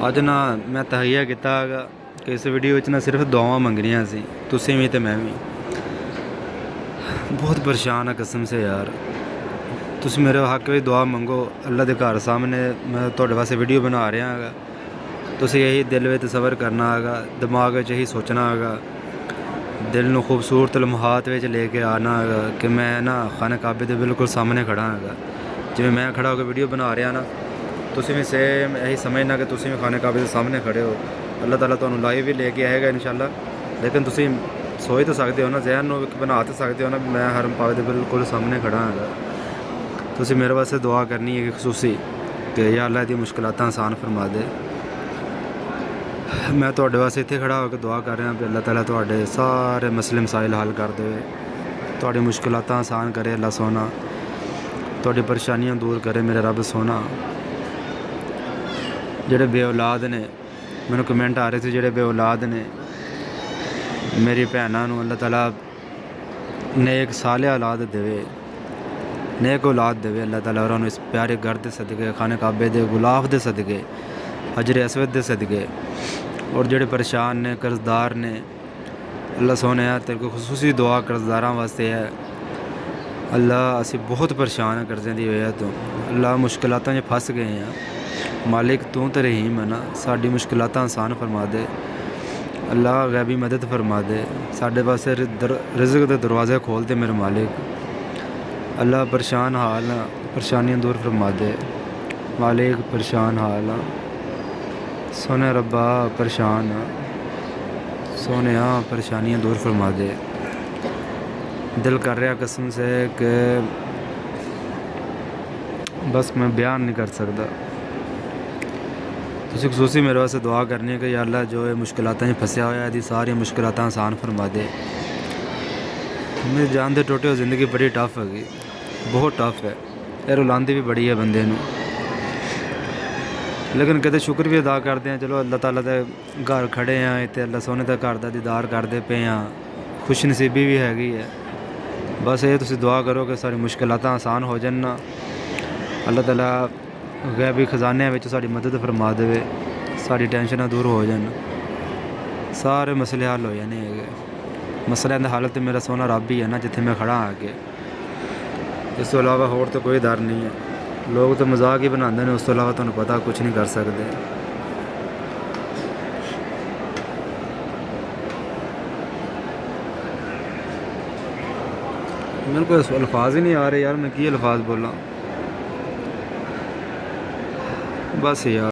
ਅੱਜ ਨਾ ਮੈਂ ਤਹਈਆ ਕੀਤਾ ਹੈਗਾ ਕਿ ਇਸ ਵੀਡੀਓ ਵਿੱਚ ਨਾ ਸਿਰਫ ਦੁਆਵਾਂ ਮੰਗਣੀਆਂ ਸੀ। ਤੁਸੀਂ ਵੀ ਤੇ ਮੈਂ ਵੀ ਬਹੁਤ ਪਰੇਸ਼ਾਨ ਆ ਕਸਮ ਸੇ ਯਾਰ। ਤੁਸੀਂ ਮੇਰੇ ਹੱਕ ਵਿੱਚ ਦੁਆ ਮੰਗੋ। ਅੱਲਾ ਦੇ ਘਰ ਸਾਹਮਣੇ ਮੈਂ ਤੁਹਾਡੇ ਵਾਸਤੇ ਵੀਡੀਓ ਬਣਾ ਰਿਹਾ ਹੈਗਾ। ਤੁਸੀਂ ਇਹੀ ਦਿਲ ਵਿੱਚ ਤਸੱਵਰ ਕਰਨਾ ਹੈਗਾ, ਦਿਮਾਗ ਵਿੱਚ ਇਹੀ ਸੋਚਣਾ ਹੈਗਾ, ਦਿਲ ਨੂੰ ਖੂਬਸੂਰਤ ਲਮਹਾਤ ਵਿੱਚ ਲੈ ਕੇ ਆਉਣਾ ਹੈਗਾ ਕਿ ਮੈਂ ਨਾ ਖਾਨੇ ਕਾਬੇ ਦੇ ਬਿਲਕੁਲ ਸਾਹਮਣੇ ਖੜਾ ਹੈਗਾ। ਜਿਵੇਂ ਮੈਂ ਖੜਾ ਹੋ ਕੇ ਵੀਡੀਓ ਬਣਾ ਰਿਹਾ ਨਾ, ਤੁਸੀਂ ਵੀ ਸੇਮ ਇਹੀ ਸਮਝਣਾ ਕਿ ਤੁਸੀਂ ਵੀ ਖਾਨੇ ਕਾਬੇ ਦੇ ਸਾਹਮਣੇ ਖੜੇ ਹੋ। ਅੱਲਾਹ ਤਾਲਾ ਤੁਹਾਨੂੰ ਲਾਈਵ ਵੀ ਲੈ ਕੇ ਆਏਗਾ ਇਨਸ਼ਾਅੱਲਾ। ਲੇਕਿਨ ਤੁਸੀਂ ਸੋਚ ਤਾਂ ਸਕਦੇ ਹੋ ਨਾ, ਜ਼ਹਿਨ ਨੂੰ ਬਣਾ ਤਾਂ ਸਕਦੇ ਹੋ ਨਾ, ਮੈਂ ਹਰਮ ਕਾਬੇ ਦੇ ਬਿਲਕੁਲ ਸਾਹਮਣੇ ਖੜਾ ਹੈਗਾ। ਤੁਸੀਂ ਮੇਰੇ ਵਾਸਤੇ ਦੁਆ ਕਰਨੀ ਹੈ ਕਿ ਖਸੂਸੀ ਕਿ ਯਾ ਅੱਲਾਹ ਦੀ ਮੁਸ਼ਕਿਲਾਤਾਂ ਆਸਾਨ ਫਰਮਾ ਦੇ। ਮੈਂ ਤੁਹਾਡੇ ਵਾਸਤੇ ਇੱਥੇ ਖੜਾ ਹੋ ਕੇ ਦੁਆ ਕਰ ਰਿਹਾ ਕਿ ਅੱਲਾਹ ਤਾਲਾ ਤੁਹਾਡੇ ਸਾਰੇ ਮਸਲੇ ਮਸਾਇਲ ਹੱਲ ਕਰ ਦੇਵੇ, ਤੁਹਾਡੀ ਮੁਸ਼ਕਿਲਾਤਾਂ ਆਸਾਨ ਕਰੇ ਅੱਲਾਹ ਸੋਨਾ, ਤੁਹਾਡੀ ਪਰੇਸ਼ਾਨੀਆਂ ਦੂਰ ਕਰੇ ਮੇਰੇ ਰੱਬ ਸੋਨਾ। ਜਿਹੜੇ ਬੇ ਔਲਾਦ ਨੇ, ਮੈਨੂੰ ਕਮੈਂਟ ਆ ਰਹੇ ਸੀ ਜਿਹੜੇ ਬੇ ਔਲਾਦ ਨੇ, ਮੇਰੀ ਭੈਣਾਂ ਨੂੰ ਅੱਲਾਹ ਤਾਲਾ नेक साले औलाद देवे, नेक औलाद देवे अल्लाह ताला और इस प्यारे घर के सदके, खाने काबे दे गुलाफ के सदके, हजर असवद के सदके, और जोड़े परेशान ने कर्जदार ने, अल्लाह सोने तेरे को खसूसी दुआ कर्जदारां वास्ते है। अल्लाह असी बहुत परेशान हैं कर्ज़े की वजह तो, अल्लाह मुश्किलातां च फस गए हैं। मालिक तू तो रहीम है ना, साडी मुश्किलातां आसान फरमा दे। अल्लाह गैबी मदद फरमा दे, साढ़े पासे रिज़्क़ के दरवाज़े खोल दे मेरे मालिक। अल्लाह परेशान हाल परेशानियाँ दूर फरमा दे मालिक, परेशान हाल सोने रब्बा, परेशान सोने परेशानियाँ दूर फरमा दे। दिल कर रहा कसम से कि बस मैं बयान नहीं कर सकता। तुसी खसूसी मेरे वास्ते दुआ करनी है कि या अल्लाह जो मुश्किलातां फंसया होया यदि सारी मुश्किलातां आसान फरमा दे। मेरी जान दे टोटे ज़िंदगी बड़ी टफ है, बहुत टफ है, ये रुलांदी भी बड़ी है बंदे नूं। लेकिन कहते शुक्र भी अदा करते हैं, चलो अल्लाह ताला दे घर खड़े हैं इत्थे, अल्लाह सोने दे घर दा दीदार करते पे हैं, खुश नसीबी भी हैगी है। बस ये तुसी दुआ करो कि सारी मुश्किलातां आसान हो जान ना, अल्लाह ताला गैबी खजाने में साड़ी मदद फरमा दे, साड़ी टेंशन दूर हो जान, सारे मसले हल हो जाने है। मसलियां दा हल तो मेरा सोना रब ही है ना, जिथे मैं खड़ा आके। इस तो अलावा होर तो कोई डर नहीं है। लोग तो मजाक ही बनाते हैं, उस तो अलावा तुहानूं पता कुछ नहीं कर सकते। मेरे को अल्फाज ही नहीं आ रहे यार, मैं की अल्फाज बोला बस यार।